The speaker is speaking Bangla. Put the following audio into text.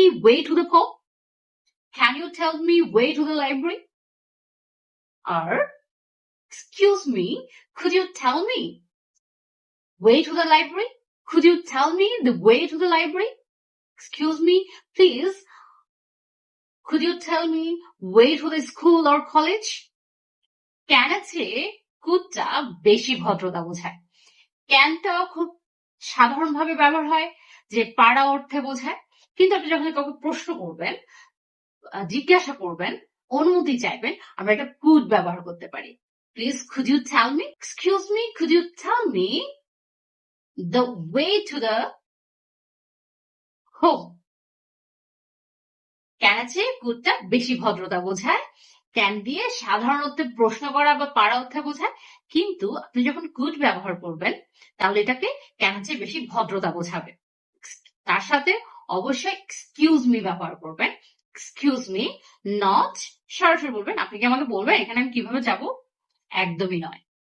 way to the home? Can you tell me way to the library? Or, excuse me, could you tell me way to the library? Could you tell me the way to the library? Excuse me, please, could you tell me way to the school or college? Can চেয়ে could-টা বেশি ভদ্রতা বোঝায়। ক্যানটাও খুব সাধারণভাবে ব্যবহার হয়, যে পারা অর্থে বোঝায়। কিন্তু আপনি যখন কাউকে প্রশ্ন করবেন, জিজ্ঞাসা করবেন, অনুমতি চাইবেন, আমরা এটা could ব্যবহার করতে পারি। Please, could you tell me? Excuse me, could you tell me the way to the home? Can চেয়ে could-টা বেশি ভদ্রতা বোঝায়। ক্যান দিয়ে সাধারণ অর্থে প্রশ্ন করা বা পারা অর্থে বোঝায়। কিন্তু আপনি যখন could ব্যবহার করবেন, তাহলে এটাকে ক্যান চেয়ে বেশি ভদ্রতা বোঝাবে। তার সাথে অবশ্যই এক্সকিউজ মি ব্যবহার করবেন। এক্সকিউজ মি, নট সরাসরি বলবেন। আপনি কি আমাকে বলবেন এখানে আমি কিভাবে যাব? একদমই নয়।